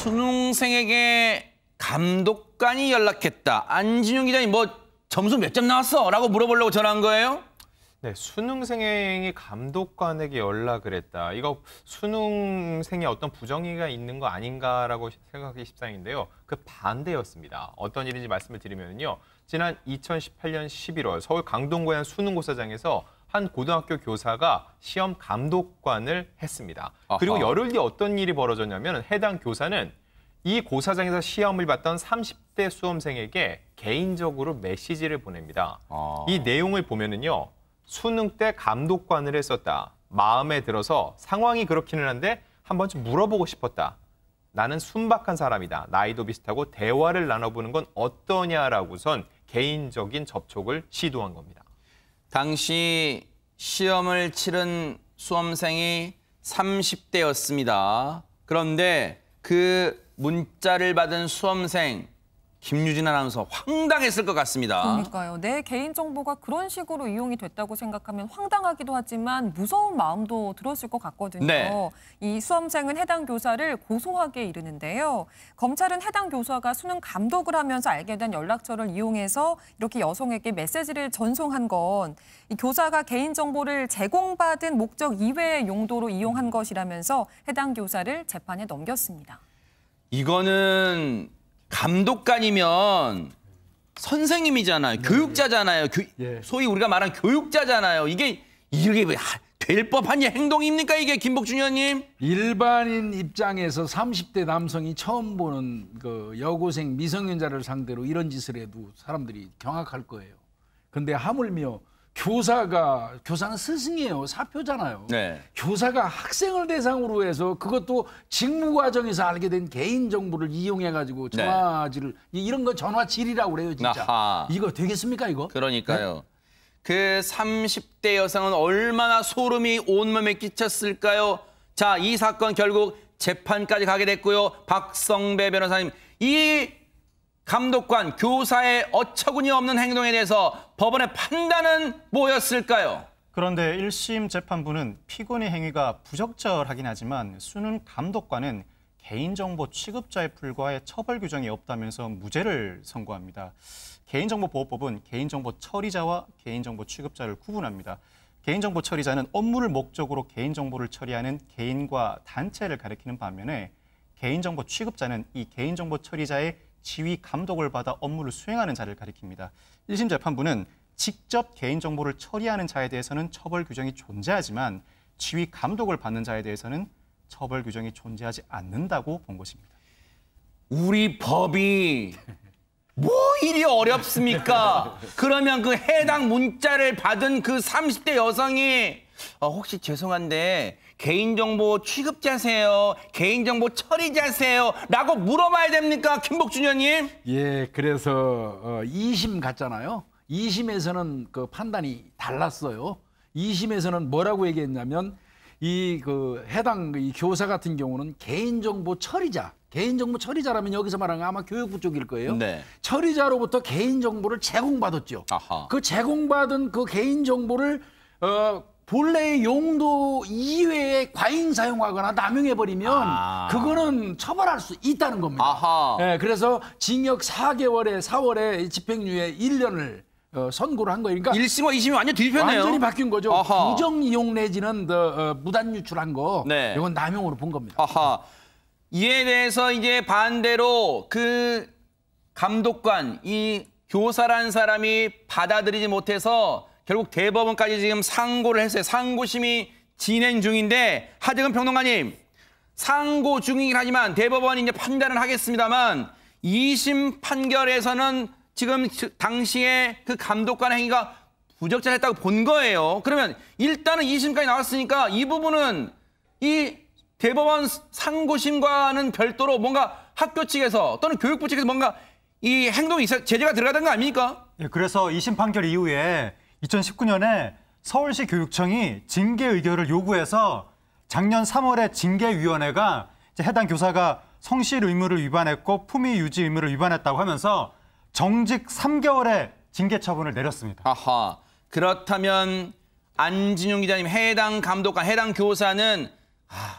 수능생에게 감독관이 연락했다. 안진용 기자님 뭐 점수 몇 점 나왔어? 라고 물어보려고 전화한 거예요? 네, 수능생이 감독관에게 연락을 했다. 이거 수능생에 어떤 부정의가 있는 거 아닌가라고 생각하기 십상인데요. 그 반대였습니다. 어떤 일인지 말씀을 드리면요. 지난 2018년 11월 서울 강동구의 한 수능고사장에서 한 고등학교 교사가 시험 감독관을 했습니다. 아하. 그리고 열흘 뒤 어떤 일이 벌어졌냐면 해당 교사는 이 고사장에서 시험을 봤던 30대 수험생에게 개인적으로 메시지를 보냅니다. 이 내용을 보면은요. 수능 때 감독관을 했었다. 마음에 들어서 상황이 그렇기는 한데 한 번쯤 물어보고 싶었다. 나는 순박한 사람이다. 나이도 비슷하고 대화를 나눠보는 건 어떠냐라고선 개인적인 접촉을 시도한 겁니다. 당시 시험을 치른 수험생이 30대였습니다. 그런데 그 문자를 받은 수험생 김유진 아나운서 황당했을 것 같습니다. 그러니까요. 내 개인정보가 그런 식으로 이용이 됐다고 생각하면 황당하기도 하지만 무서운 마음도 들었을 것 같거든요. 네. 이 수험생은 해당 교사를 고소하게 이르는데요. 검찰은 해당 교사가 수능 감독을 하면서 알게 된 연락처를 이용해서 이렇게 여성에게 메시지를 전송한 건 이 교사가 개인정보를 제공받은 목적 이외의 용도로 이용한 것이라면서 해당 교사를 재판에 넘겼습니다. 이거는 감독관이면 선생님이잖아요. 교육자잖아요. 소위 우리가 말한 교육자잖아요. 이게 될 법한 행동입니까? 이게 김복준 의원님? 일반인 입장에서 30대 남성이 처음 보는 그 여고생 미성년자를 상대로 이런 짓을 해도 사람들이 경악할 거예요. 근데 하물며 교사는 스승이에요. 사표잖아요. 네. 교사가 학생을 대상으로 해서 그것도 직무 과정에서 알게 된 개인 정보를 이용해가지고 전화질을 이런 거 전화질이라고 그래요, 진짜. 아하. 이거 되겠습니까, 이거? 그러니까요. 네? 그 30대 여성은 얼마나 소름이 온몸에 끼쳤을까요? 자, 이 사건 결국 재판까지 가게 됐고요. 박성배 변호사님, 이 감독관, 교사의 어처구니 없는 행동에 대해서 법원의 판단은 뭐였을까요? 그런데 1심 재판부는 피고인의 행위가 부적절하긴 하지만 수능 감독관은 개인정보 취급자에 불과해 처벌 규정이 없다면서 무죄를 선고합니다. 개인정보보호법은 개인정보 처리자와 개인정보 취급자를 구분합니다. 개인정보 처리자는 업무를 목적으로 개인정보를 처리하는 개인과 단체를 가리키는 반면에 개인정보 취급자는 이 개인정보 처리자의 지휘 감독을 받아 업무를 수행하는 자를 가리킵니다. 1심 재판부는 직접 개인정보를 처리하는 자에 대해서는 처벌 규정이 존재하지만 지휘 감독을 받는 자에 대해서는 처벌 규정이 존재하지 않는다고 본 것입니다. 우리 법이 뭐 이리 어렵습니까? 그러면 그 해당 문자를 받은 그 30대 여성이 혹시 죄송한데 개인정보 취급자세요? 개인정보 처리자세요? 라고 물어봐야 됩니까? 김복준 의원님? 예, 그래서 2심 갔잖아요. 2심에서는 그 판단이 달랐어요. 2심에서는 뭐라고 얘기했냐면 해당 이 교사 같은 경우는 개인정보 처리자라면 여기서 말하는 건 아마 교육부 쪽일 거예요. 네. 처리자로부터 개인정보를 제공받았죠. 아하. 그 제공받은 그 개인정보를 본래의 용도 이외에 과잉 사용하거나 남용해버리면 그거는 처벌할 수 있다는 겁니다. 아하. 네, 그래서 징역 4월에 집행유예 1년을 선고를 한 거예요. 그러니까 1심과 2심이 완전 뒤집혔네요. 완전히 바뀐 거죠. 아하. 부정 이용 내지는 무단 유출한 거 네. 이건 남용으로 본 겁니다. 아하. 이에 대해서 이제 반대로 그 감독관, 이 교사라는 사람이 받아들이지 못해서 결국 대법원까지 지금 상고를 했어요. 상고심이 진행 중인데 하재근 평론가님, 상고 중이긴 하지만 대법원이 이제 판단을 하겠습니다만 2심 판결에서는 지금 당시에 그 감독관의 행위가 부적절했다고 본 거예요. 그러면 일단은 2심까지 나왔으니까 이 부분은 이 대법원 상고심과는 별도로 뭔가 학교 측에서 또는 교육부 측에서 뭔가 이 행동이 제재가 들어가던 거 아닙니까? 예, 그래서 2심 판결 이후에 2019년에 서울시 교육청이 징계 의결을 요구해서 작년 3월에 징계위원회가 이제 해당 교사가 성실 의무를 위반했고 품위 유지 의무를 위반했다고 하면서 정직 3개월의 징계 처분을 내렸습니다. 아하. 그렇다면 안진용 기자님, 해당 감독관, 해당 교사는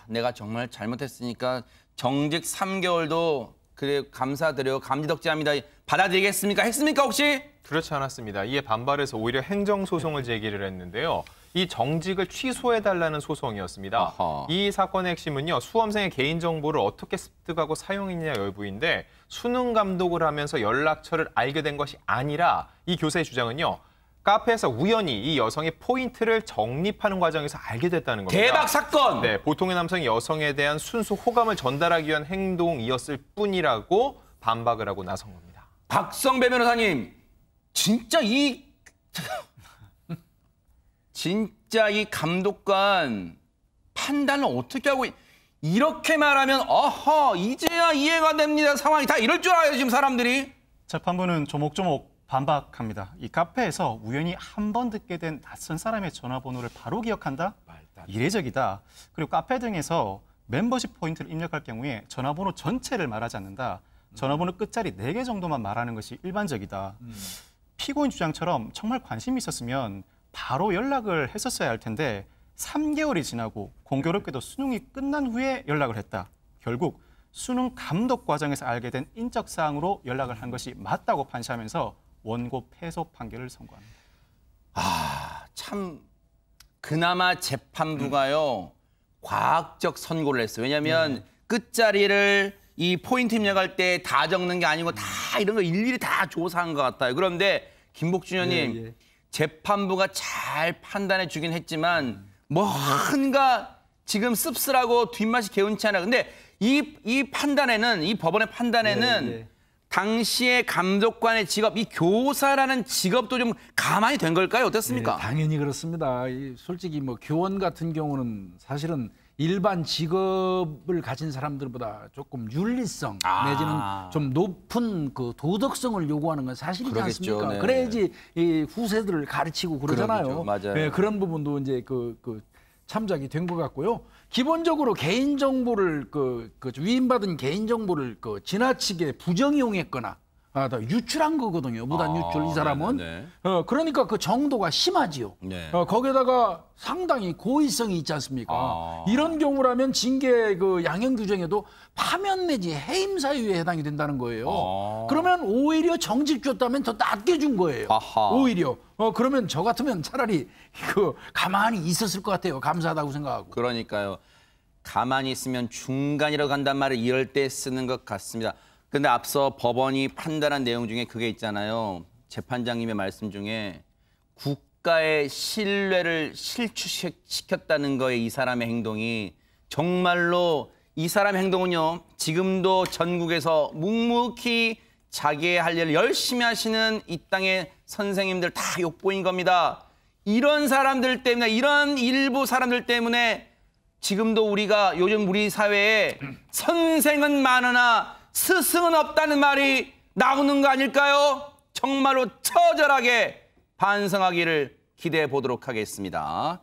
내가 정말 잘못했으니까 정직 3개월도 그래 감사드려요. 감지덕지합니다. 받아들이겠습니까? 했습니까 혹시? 그렇지 않았습니다. 이에 반발해서 오히려 행정소송을 제기를 했는데요. 이 정직을 취소해달라는 소송이었습니다. 아하. 이 사건의 핵심은요. 수험생의 개인정보를 어떻게 습득하고 사용했느냐 여부인데 수능 감독을 하면서 연락처를 알게 된 것이 아니라 이 교사의 주장은요. 카페에서 우연히 이 여성의 포인트를 적립하는 과정에서 알게 됐다는 겁니다. 대박 사건! 네, 보통의 남성이 여성에 대한 순수 호감을 전달하기 위한 행동이었을 뿐이라고 반박을 하고 나선 겁니다. 박성배 변호사님, 진짜 이 감독관 판단을 어떻게 하고 이렇게 말하면 이제야 이해가 됩니다. 상황이 다 이럴 줄 알아요 지금 사람들이. 재판부는 조목조목 반박합니다. 이 카페에서 우연히 한 번 듣게 된 낯선 사람의 전화번호를 바로 기억한다? 이례적이다. 그리고 카페 등에서 멤버십 포인트를 입력할 경우에 전화번호 전체를 말하지 않는다. 전화번호 끝자리 4개 정도만 말하는 것이 일반적이다. 피고인 주장처럼 정말 관심이 있었으면 바로 연락을 했었어야 할 텐데 3개월이 지나고 공교롭게도 수능이 끝난 후에 연락을 했다. 결국 수능 감독 과정에서 알게 된 인적 사항으로 연락을 한 것이 맞다고 판시하면서 원고 패소 판결을 선고합니다. 참 그나마 재판부가요 과학적 선고를 했어요. 왜냐하면 끝자리를 이 포인트 입력할 때 다 적는 게 아니고 다 이런 거 일일이 다 조사한 것 같아요. 그런데 김복준 의원님 재판부가 잘 판단해 주긴 했지만 뭔가 지금 씁쓸하고 뒷맛이 개운치 않아. 근데 이 판단에는 이 법원의 판단에는 당시의 감독관의 직업, 이 교사라는 직업도 좀 가만히 된 걸까요? 어떻습니까? 당연히 그렇습니다. 솔직히 뭐 교원 같은 경우는 사실은 일반 직업을 가진 사람들보다 조금 윤리성 내지는 좀 높은 그 도덕성을 요구하는 건 사실이지 그러겠죠. 않습니까? 네. 그래야지 이 후세들을 가르치고 그러잖아요. 그러겠죠. 맞아요. 네, 그런 부분도 이제 그 참작이 된 것 같고요. 기본적으로 개인정보를 위임받은 개인정보를 지나치게 부정이용했거나 더 유출한 거거든요. 무단 유출 이 사람은. 네. 그러니까 그 정도가 심하지요. 네. 거기에다가 상당히 고의성이 있지 않습니까? 이런 경우라면 징계 양형 규정에도 파면 내지 해임 사유에 해당이 된다는 거예요. 그러면 오히려 정직 줬다면 더 낮게 준 거예요. 아하. 오히려. 그러면 저 같으면 차라리 가만히 있었을 것 같아요. 감사하다고 생각하고. 그러니까요. 가만히 있으면 중간이라고 한단 말을 이럴 때 쓰는 것 같습니다. 근데 앞서 법원이 판단한 내용 중에 그게 있잖아요. 재판장님의 말씀 중에 국가의 신뢰를 실추시켰다는 거에 이 사람의 행동이 정말로 이 사람의 행동은요. 지금도 전국에서 묵묵히 자기의 할 일을 열심히 하시는 이 땅의 선생님들 다 욕보인 겁니다. 이런 사람들 때문에 이런 일부 사람들 때문에 지금도 우리가 요즘 우리 사회에 선생은 많으나 스승은 없다는 말이 나오는 거 아닐까요? 정말로 처절하게 반성하기를 기대해 보도록 하겠습니다.